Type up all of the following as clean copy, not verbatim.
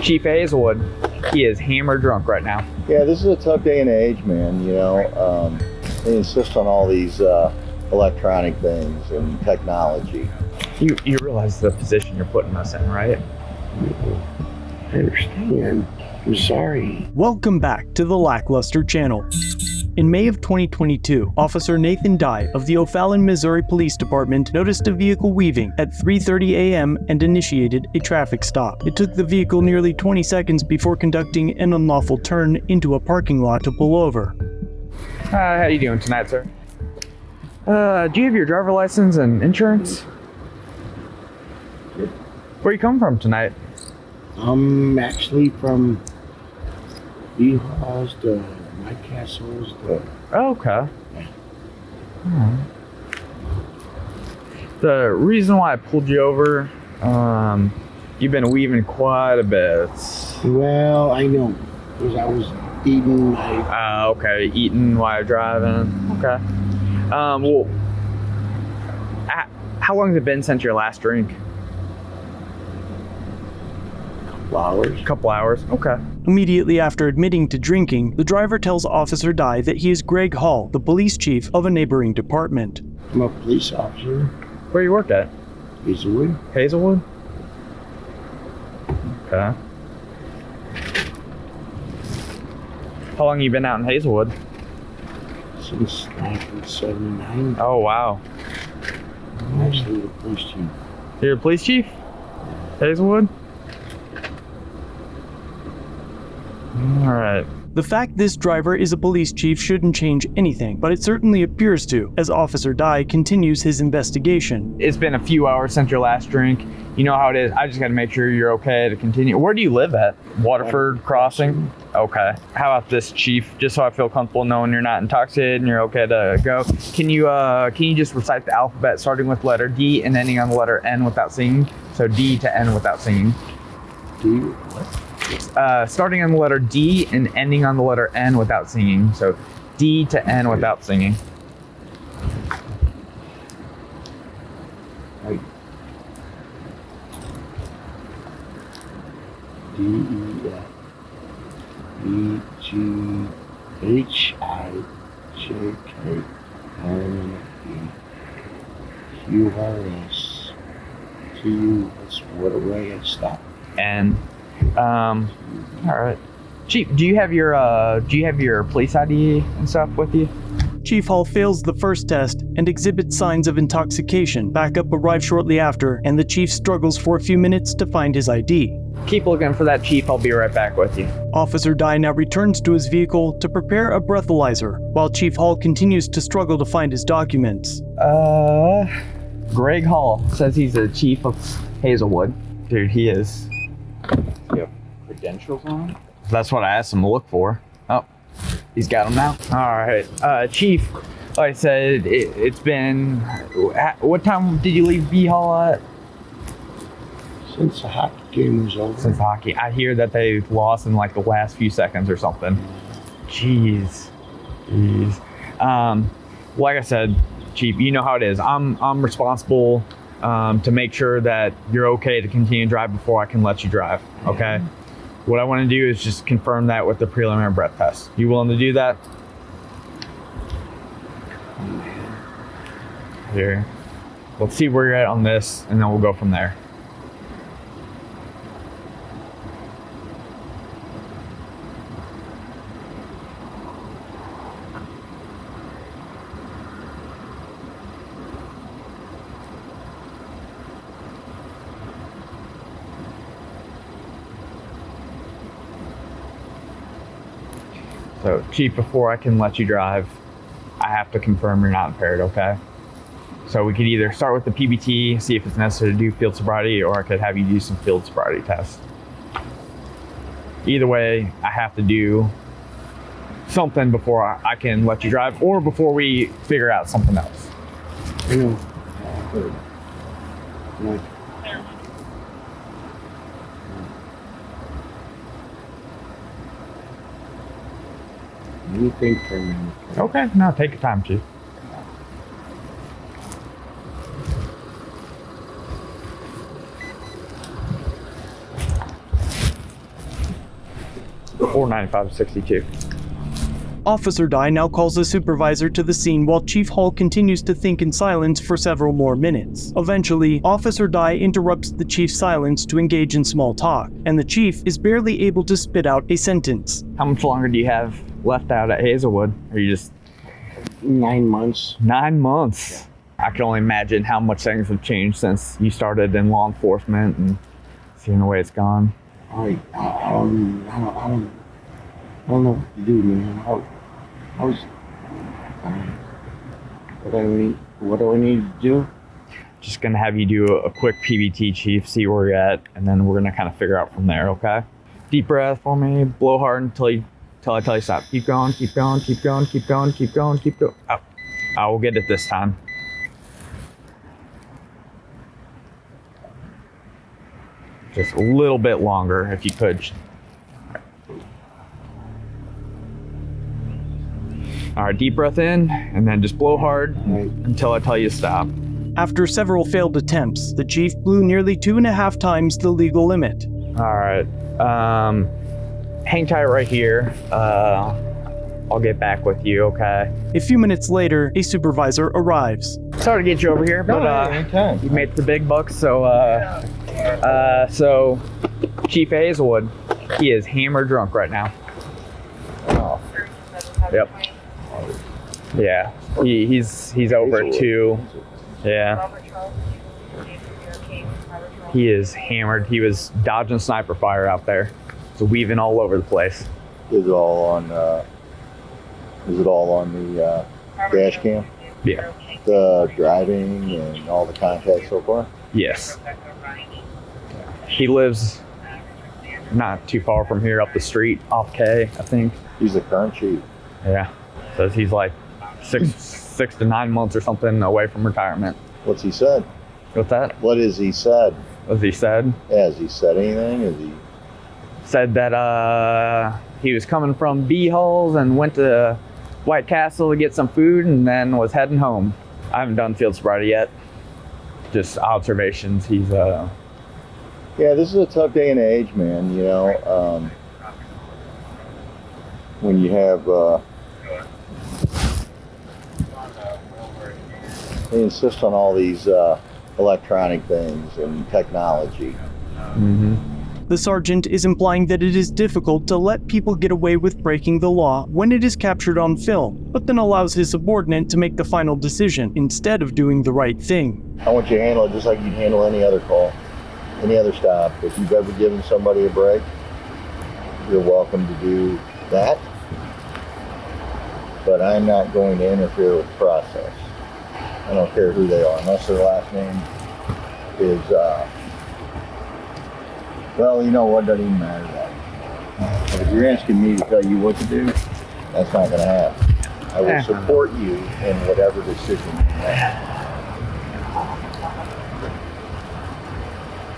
Chief Hazelwood, he is hammered drunk right now. Yeah, this is a tough day and age, man. You know, they insist on all these electronic things and technology. You realize the position you're putting us in, right? I understand. I'm sorry. Welcome back to the LackLuster channel. In May of 2022, Officer Nathan Dye of the O'Fallon, Missouri Police Department noticed a vehicle weaving at 3:30 a.m. and initiated a traffic stop. It took the vehicle nearly 20 seconds before conducting an unlawful turn into a parking lot to pull over. How you doing tonight, sir? Do you have your driver license and insurance? Where you come from tonight? I'm actually from Beehaw's to my castles to... Oh, okay. Yeah. Alright. The reason why I pulled you over, you've been weaving quite a bit. Well, I know, because I was eating my... Okay, eating while driving. Okay. Well, how long has it been since your last drink? Hours. Couple hours. Okay. Immediately after admitting to drinking, the driver tells Officer Dye that he is Greg Hall, the police chief of a neighboring department. I'm a police officer. Where you work at? Hazelwood. Hazelwood? Okay. How long you been out in Hazelwood? Since 1979. Oh, wow. I'm actually the police chief. You're a police chief? Hazelwood? Alright. The fact this driver is a police chief shouldn't change anything, but it certainly appears to, as Officer Dye continues his investigation. It's been a few hours since your last drink. You know how it is. I just got to make sure you're okay to continue. Where do you live at? Waterford Crossing? Okay. How about this, Chief? Just so I feel comfortable knowing you're not intoxicated and you're okay to go. Can you just recite the alphabet starting with letter D and ending on the letter N without singing? So D to N without singing. D what? Starting on the letter D and ending on the letter N without singing. So D to N without singing. Right. D E F E G H I J K L M N O P Q R S T U. That's what a way I stop. And all right, Chief, do you have your police ID and stuff with you? Chief Hall fails the first test and exhibits signs of intoxication. Backup arrives shortly after, and the chief struggles for a few minutes to find his ID. Keep looking for that, Chief. I'll be right back with you. Officer Dye now returns to his vehicle to prepare a breathalyzer, while Chief Hall continues to struggle to find his documents. Greg Hall says he's the chief of Hazelwood. Dude, he is. You have credentials on him? That's what I asked him to look for. Oh, he's got them now. All right, Chief. Like I said, it's been. What time did you leave B Hall at? Since the hockey game was over. Since hockey, I hear that they lost in like the last few seconds or something. Jeez. Like I said, Chief, you know how it is. I'm responsible to make sure that you're okay to continue to drive before I can let you drive. Okay. What I want to do is just confirm that with the preliminary breath test. You willing to do that? Here. Let's see where you're at on this, and then we'll go from there. So, Chief, before I can let you drive, I have to confirm you're not impaired, okay? So we could either start with the PBT, see if it's necessary to do field sobriety, or I could have you do some field sobriety tests. Either way, I have to do something before I can let you drive, or before we figure out something else. I know. Like, anything for me. Okay, no, take your time, Chief. 495-62. Officer Dye now calls the supervisor to the scene while Chief Hall continues to think in silence for several more minutes. Eventually, Officer Dye interrupts the chief's silence to engage in small talk, and the chief is barely able to spit out a sentence. How much longer do you have left out at Hazelwood? Are you just 9 months. 9 months? I can only imagine how much things have changed since you started in law enforcement and seeing the way it's gone. I don't know what to do, man. What do I need to do? Just gonna have you do a quick PBT, Chief, see where you're at, and then we're gonna kind of figure out from there, okay? Deep breath for me, blow hard until I tell you stop. Keep going, keep going, keep going, keep going, keep going, keep going. Oh, I will get it this time. Just a little bit longer if you could. All right, deep breath in, and then just blow hard until I tell you to stop. After several failed attempts, the chief blew nearly 2.5 times the legal limit. All right, hang tight right here. I'll get back with you, okay? A few minutes later, a supervisor arrives. Sorry to get you over here, but anytime. you made the big bucks, so Chief Hazelwood, he is hammered drunk right now. Oh, Yep. Yeah, he's over at 2. Yeah. He is hammered. He was dodging sniper fire out there. So weaving all over the place. is it all on the dash cam? Yeah. The driving and all the contacts so far? Yes. He lives not too far from here, up the street, off K, I think. He's the current chief. Yeah. Says he's like 6 to 9 months or something away from retirement. What's he said? What's that? What has he said? What he said? Yeah, has he said anything? Has he? Said that he was coming from B-Hulls and went to White Castle to get some food and then was heading home. I haven't done field sobriety yet. Just observations. He's Yeah, this is a tough day and age, man. You know, when you have they insist on all these electronic things and technology. mm-hmm. The sergeant is implying that it is difficult to let people get away with breaking the law when it is captured on film, but then allows his subordinate to make the final decision instead of doing the right thing. I want you to handle it just like you'd handle any other call, any other stop. If you've ever given somebody a break, you're welcome to do that. But I'm not going to interfere with the process. I don't care who they are, unless their last name is, well, you know what, doesn't even matter that. But if you're asking me to tell you what to do, that's not going to happen. I will support you in whatever decision you make.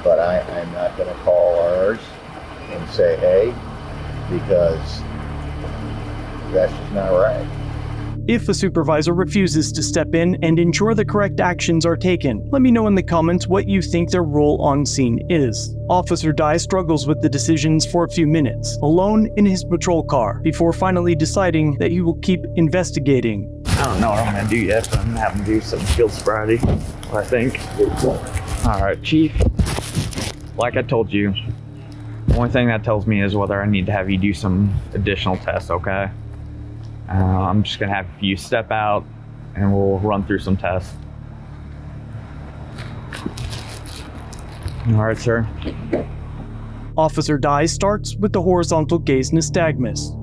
But I'm not going to call ours and say, hey, because that's just not right. If a supervisor refuses to step in and ensure the correct actions are taken, let me know in the comments what you think their role on scene is. Officer Dye struggles with the decisions for a few minutes, alone in his patrol car, before finally deciding that he will keep investigating. I don't know what I'm going to do yet, but I'm going to have him do some field sobriety, I think. All right, Chief. Like I told you, the only thing that tells me is whether I need to have you do some additional tests, okay? I'm just going to have you step out and we'll run through some tests. All right, sir. Officer Dye starts with the horizontal gaze nystagmus.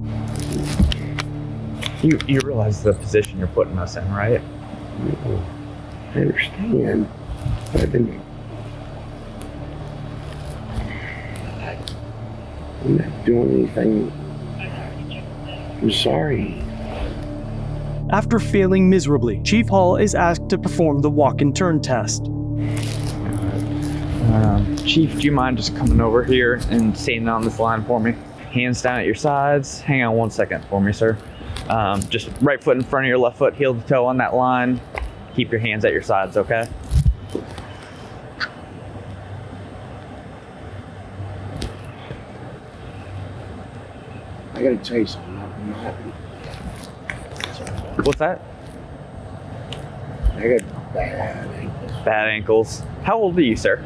You realize the position you're putting us in, right? I understand. I'm not doing anything. I'm sorry. After failing miserably, Chief Hall is asked to perform the walk and turn test. Chief, do you mind just coming over here and standing on this line for me? Hands down at your sides. Hang on 1 second for me, sir. Just right foot in front of your left foot, heel to toe on that line. Keep your hands at your sides, okay? I gotta tell you something. What's that? I got bad ankles. Bad ankles. How old are you, sir?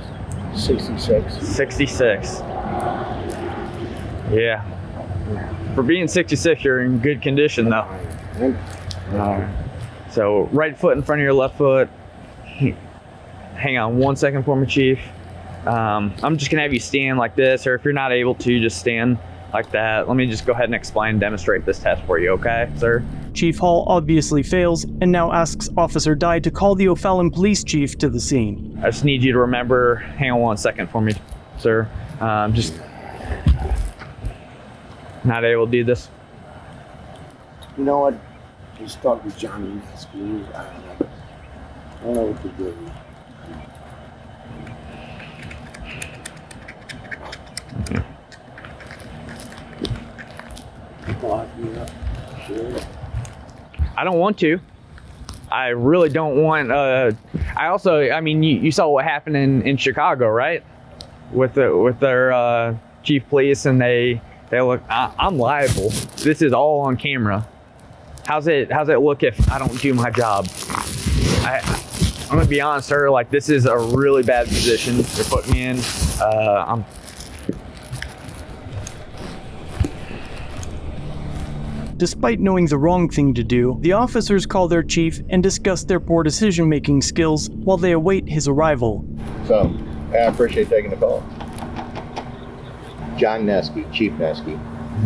66. 66. Yeah. For being 66, you're in good condition, though. So, right foot in front of your left foot. Hang on 1 second for me, Chief. I'm just gonna have you stand like this, or if you're not able to, just stand like that. Let me just go ahead and explain and demonstrate this test for you, okay, sir? Chief Hall obviously fails and now asks Officer Dye to call the O'Fallon Police Chief to the scene. I just need you to remember, hang on 1 second for me, sir. Just not able to do this. You know what? Just talk to Johnny Nesky. I don't know what to do. Sure. I don't want to. I really don't want. I mean, you saw what happened in Chicago, right? With their chief police, and they look. I'm liable. This is all on camera. How's it look if I don't do my job? I'm gonna be honest, sir. Like, this is a really bad position to put me in. Despite knowing the wrong thing to do, the officers call their chief and discuss their poor decision-making skills while they await his arrival. So, I appreciate taking the call. John Nesky, Chief Nesky,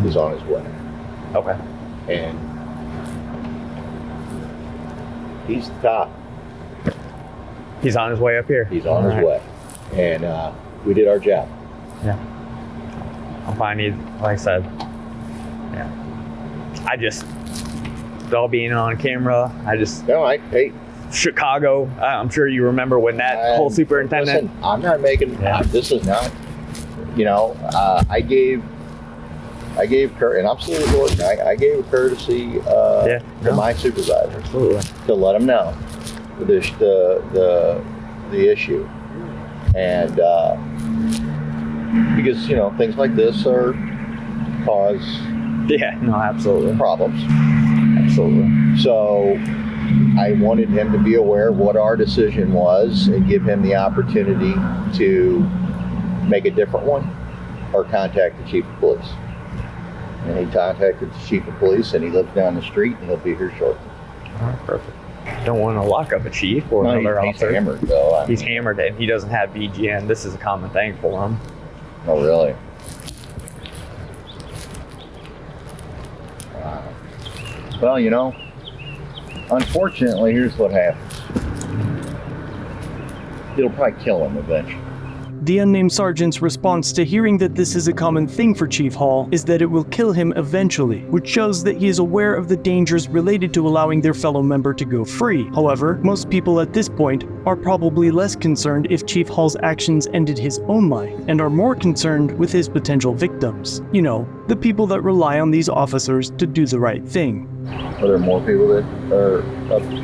is on his way. Okay. And he's the top. He's on his way up here. He's on his way. And we did our job. Yeah. I'm fine. Like I said. Yeah. It all being on camera, Hey, Chicago, I'm sure you remember when that whole superintendent. Listen, I'm not making, this is not, I gave and I'm still recording, I gave a courtesy to my supervisor. Absolutely. To let him know the issue. And because, things like this cause absolutely. problems. Absolutely. So I wanted him to be aware of what our decision was and give him the opportunity to make a different one or contact the chief of police. And he contacted the chief of police, and he lives down the street, and he'll be here shortly. All right, perfect. Don't want to lock up a chief or another officer. He's hammered, though. He's hammered, and he doesn't have BGN. This is a common thing for him. Oh, really? Well, unfortunately, here's what happens. It'll probably kill him eventually. The unnamed sergeant's response to hearing that this is a common thing for Chief Hall is that it will kill him eventually, which shows that he is aware of the dangers related to allowing their fellow member to go free. However, most people at this point are probably less concerned if Chief Hall's actions ended his own life, and are more concerned with his potential victims. The people that rely on these officers to do the right thing. Are there more people that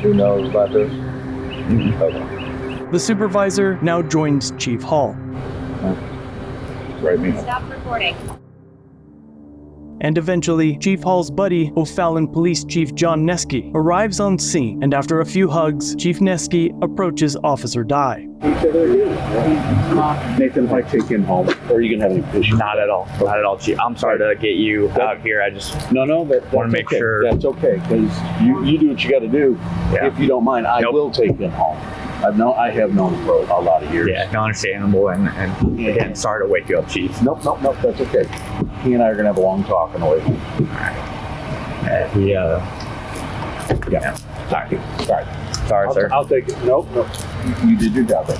who know about this? Mm-hmm. Okay. The supervisor now joins Chief Hall. Right, me. Stop recording. And eventually, Chief Hall's buddy, O'Fallon Police Chief John Nesky, arrives on scene, and after a few hugs, Chief Nesky approaches Officer Dye. Nathan, if I take him home, or are you gonna have any issues? Not at all. Not at all, Chief. I'm sorry to get you out here. I just No, that's want to make okay. sure. That's okay, because you do what you got to do. Yeah. If you don't mind, I will take him home. I have known him for a lot of years. Yeah, understandable, and again, sorry to wake you up, Chief. Nope, that's okay. He and I are gonna have a long talk on the way home. Sorry, sir. I'll take it. Nope. You did your job.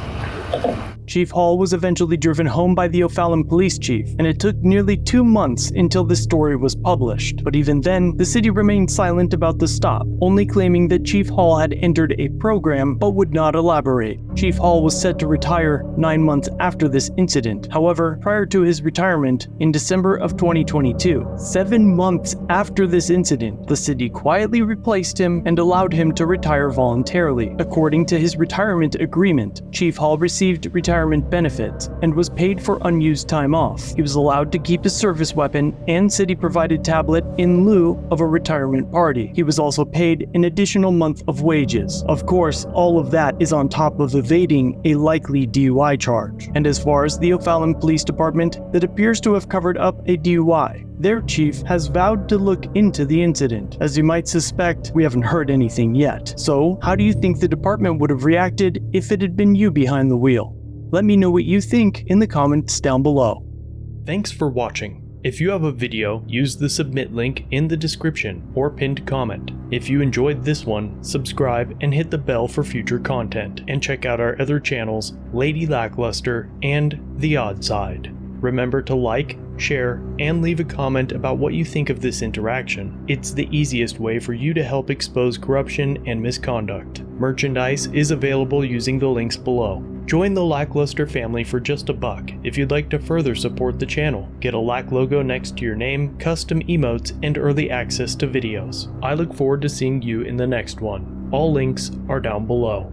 Chief Hall was eventually driven home by the O'Fallon Police Chief, and it took nearly 2 months until this story was published. But even then, the city remained silent about the stop, only claiming that Chief Hall had entered a program but would not elaborate. Chief Hall was set to retire 9 months after this incident. However, prior to his retirement, in December of 2022, 7 months after this incident, the city quietly replaced him and allowed him to retire voluntarily. According to his retirement agreement, Chief Hall received retirement retirement benefits and was paid for unused time off. He was allowed to keep his service weapon and city-provided tablet in lieu of a retirement party. He was also paid an additional month of wages. Of course, all of that is on top of evading a likely DUI charge. And as far as the O'Fallon Police Department, that appears to have covered up a DUI. Their chief has vowed to look into the incident. As you might suspect, we haven't heard anything yet. So, how do you think the department would have reacted if it had been you behind the wheel? Let me know what you think in the comments down below. Thanks for watching. If you have a video, use the submit link in the description or pinned comment. If you enjoyed this one, subscribe and hit the bell for future content, and check out our other channels, Lady LackLuster and The Odd Side. Remember to like, share, and leave a comment about what you think of this interaction. It's the easiest way for you to help expose corruption and misconduct. Merchandise is available using the links below. Join the LackLuster family for just $1 if you'd like to further support the channel. Get a Lack logo next to your name, custom emotes, and early access to videos. I look forward to seeing you in the next one. All links are down below.